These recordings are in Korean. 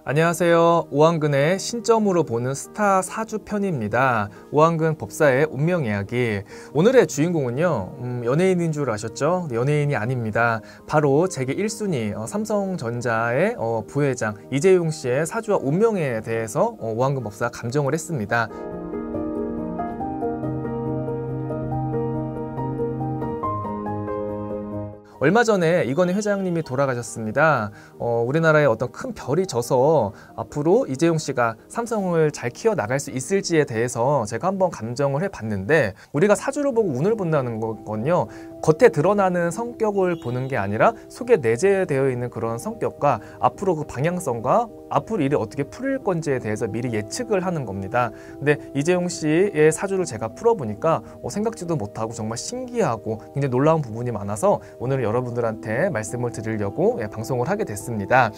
안녕하세요. 오한근의 신점으로 보는 스타 사주 편입니다. 오한근 법사의 운명 이야기. 오늘의 주인공은요, 연예인인 줄 아셨죠? 연예인이 아닙니다. 바로 재계 1순위 삼성전자의 부회장 이재용 씨의 사주와 운명에 대해서 오한근 법사가 감정을 했습니다. 얼마 전에 이건희 회장님이 돌아가셨습니다. 우리나라에 어떤 큰 별이 져서 앞으로 이재용 씨가 삼성을 잘 키워나갈 수 있을지에 대해서 제가 한번 감정을 해봤는데, 우리가 사주를 보고 운을 본다는 건요, 겉에 드러나는 성격을 보는 게 아니라 속에 내재되어 있는 그런 성격과 앞으로 그 방향성과 앞으로 일이 어떻게 풀릴 건지에 대해서 미리 예측을 하는 겁니다. 근데 이재용 씨의 사주를 제가 풀어보니까 생각지도 못하고 정말 신기하고 굉장히 놀라운 부분이 많아서 오늘 여러분들한테 말씀을 드리려고 방송을 하게 됐습니다.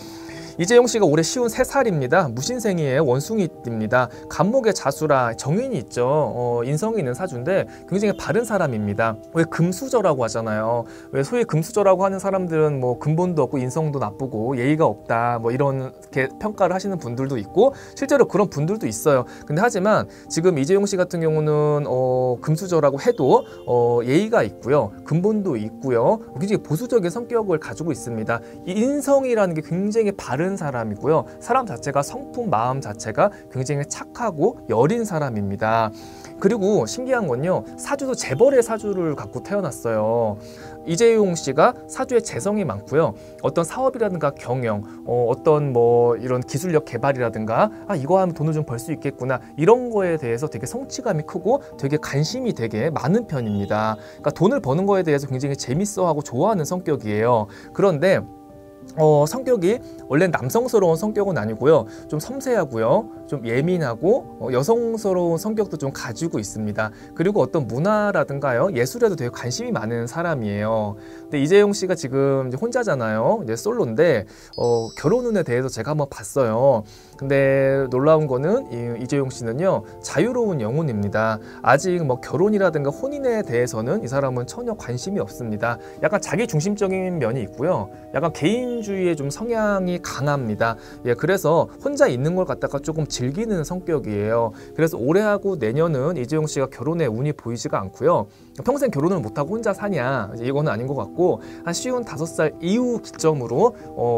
이재용 씨가 올해 53살입니다. 무신생이에요. 원숭이입니다. 간목의 자수라 정인이 있죠. 인성이 있는 사주인데 굉장히 바른 사람입니다. 왜 금수저라고 하잖아요. 왜 소위 금수저라고 하는 사람들은 뭐 근본도 없고 인성도 나쁘고 예의가 없다 뭐 이렇게 평가를 하시는 분들도 있고 실제로 그런 분들도 있어요. 근데 하지만 지금 이재용 씨 같은 경우는 금수저라고 해도 예의가 있고요. 근본도 있고요. 굉장히 보수적인 성격을 가지고 있습니다. 이 인성이라는 게 굉장히 바른 사람이고요. 사람 자체가 성품, 마음 자체가 굉장히 착하고 여린 사람입니다. 그리고 신기한 건요, 사주도 재벌의 사주를 갖고 태어났어요. 이재용 씨가 사주에 재성이 많고요. 어떤 사업이라든가 경영, 어떤 뭐 이런 기술력 개발이라든가 이거 하면 돈을 좀 벌 수 있겠구나 이런 거에 대해서 되게 성취감이 크고 되게 관심이 되게 많은 편입니다. 그러니까 돈을 버는 거에 대해서 굉장히 재밌어하고 좋아하는 성격이에요. 그런데 성격이 원래 남성스러운 성격은 아니고요. 좀 섬세하고요. 좀 예민하고 여성스러운 성격도 좀 가지고 있습니다. 그리고 어떤 문화라든가요, 예술에도 되게 관심이 많은 사람이에요. 근데 이재용 씨가 지금 이제 혼자잖아요. 이제 솔로인데 결혼 운에 대해서 제가 한번 봤어요. 근데 놀라운 거는 이재용 씨는요, 자유로운 영혼입니다. 아직 뭐 결혼이라든가 혼인에 대해서는 이 사람은 전혀 관심이 없습니다. 약간 자기 중심적인 면이 있고요. 약간 개인주의의 좀 성향이 강합니다. 예, 그래서 혼자 있는 걸 갖다가 조금 즐기는 성격이에요. 그래서 올해하고 내년은 이재용 씨가 결혼에 운이 보이지가 않고요. 평생 결혼을 못하고 혼자 사냐, 이거는 아닌 것 같고, 한 55살 이후 기점으로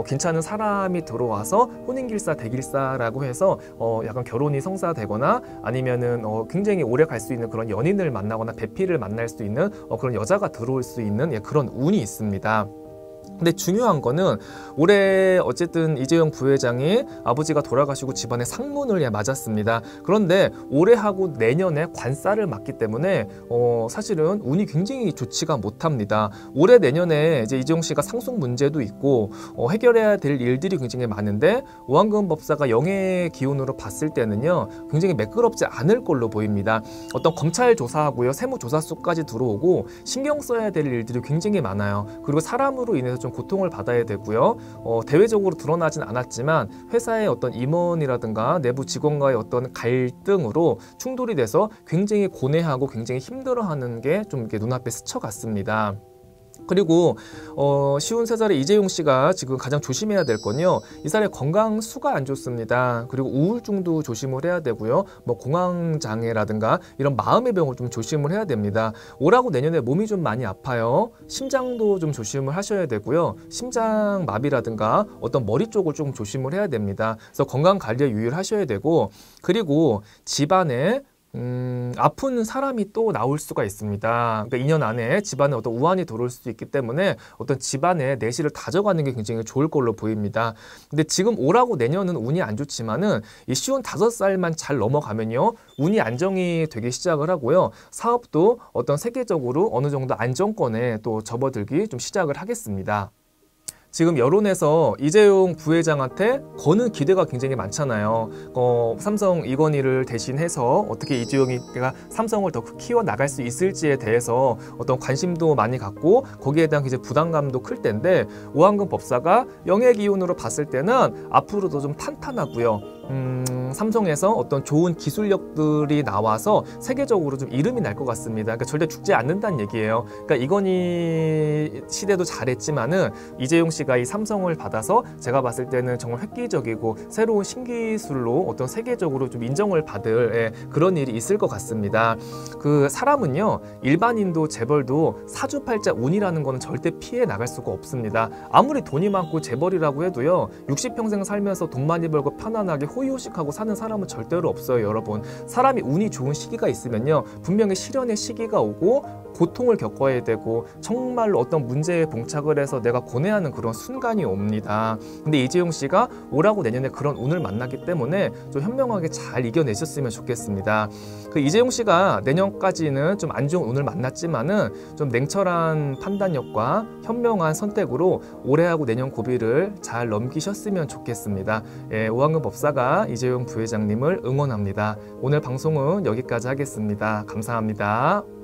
괜찮은 사람이 들어와서 혼인길사 대길사라고 해서 약간 결혼이 성사되거나 아니면은 굉장히 오래 갈 수 있는 그런 연인을 만나거나 배필을 만날 수 있는 그런 여자가 들어올 수 있는 그런 운이 있습니다. 근데 중요한 거는 올해 어쨌든 이재용 부회장이 아버지가 돌아가시고 집안에 상문을 맞았습니다. 그런데 올해하고 내년에 관살을 맞기 때문에 사실은 운이 굉장히 좋지가 못합니다. 올해 내년에 이제 이재용 씨가 상속 문제도 있고 해결해야 될 일들이 굉장히 많은데, 오한근 법사가 영의 기운으로 봤을 때는요, 굉장히 매끄럽지 않을 걸로 보입니다. 어떤 검찰 조사하고요, 세무 조사수까지 들어오고 신경 써야 될 일들이 굉장히 많아요. 그리고 사람으로 인해서 좀 고통을 받아야 되고요. 대외적으로 드러나진 않았지만 회사의 어떤 임원이라든가 내부 직원과의 어떤 갈등으로 충돌이 돼서 굉장히 고뇌하고 굉장히 힘들어하는 게 좀 이렇게 눈앞에 스쳐갔습니다. 그리고 53살의 이재용 씨가 지금 가장 조심해야 될 건요, 이 사람의 건강 수가 안 좋습니다. 그리고 우울증도 조심을 해야 되고요, 뭐 공황장애라든가 이런 마음의 병을 좀 조심을 해야 됩니다. 올하고 내년에 몸이 좀 많이 아파요. 심장도 좀 조심을 하셔야 되고요, 심장 마비라든가 어떤 머리 쪽을 좀 조심을 해야 됩니다. 그래서 건강 관리에 유의를 하셔야 되고, 그리고 집안에 아픈 사람이 또 나올 수가 있습니다. 그러니까 2년 안에 집안에 어떤 우환이 들어올 수도 있기 때문에 어떤 집안의 내실을 다져가는 게 굉장히 좋을 걸로 보입니다. 근데 지금 올하고 내년은 운이 안 좋지만은 이 55살만 잘 넘어가면요, 운이 안정이 되기 시작을 하고요, 사업도 어떤 세계적으로 어느 정도 안정권에 또 접어들기 좀 시작을 하겠습니다. 지금 여론에서 이재용 부회장한테 거는 기대가 굉장히 많잖아요. 삼성 이건희를 대신해서 어떻게 이재용이가 삼성을 더 키워 나갈 수 있을지에 대해서 어떤 관심도 많이 갖고 거기에 대한 이제 부담감도 클 텐데, 오한근 법사가 영의 기운으로 봤을 때는 앞으로도 좀 탄탄하고요. 삼성에서 어떤 좋은 기술력들이 나와서 세계적으로 좀 이름이 날 것 같습니다. 그러니까 절대 죽지 않는다는 얘기예요. 그러니까 이건희 시대도 잘했지만은 이재용 씨가 이 삼성을 받아서 제가 봤을 때는 정말 획기적이고 새로운 신기술로 어떤 세계적으로 좀 인정을 받을 그런 일이 있을 것 같습니다. 그 사람은요, 일반인도 재벌도 사주팔자 운이라는 거는 절대 피해 나갈 수가 없습니다. 아무리 돈이 많고 재벌이라고 해도요, 60평생 살면서 돈 많이 벌고 편안하게 호의호식하고 사는 사람은 절대로 없어요, 여러분. 사람이 운이 좋은 시기가 있으면요, 분명히 실현의 시기가 오고 고통을 겪어야 되고 정말로 어떤 문제에 봉착을 해서 내가 고뇌하는 그런 순간이 옵니다. 근데 이재용 씨가 올하고 내년에 그런 운을 만나기 때문에 좀 현명하게 잘 이겨내셨으면 좋겠습니다. 그 이재용 씨가 내년까지는 좀 안 좋은 운을 만났지만은 좀 냉철한 판단력과 현명한 선택으로 올해하고 내년 고비를 잘 넘기셨으면 좋겠습니다. 오한근 법사가 이재용 부회장님을 응원합니다. 오늘 방송은 여기까지 하겠습니다. 감사합니다.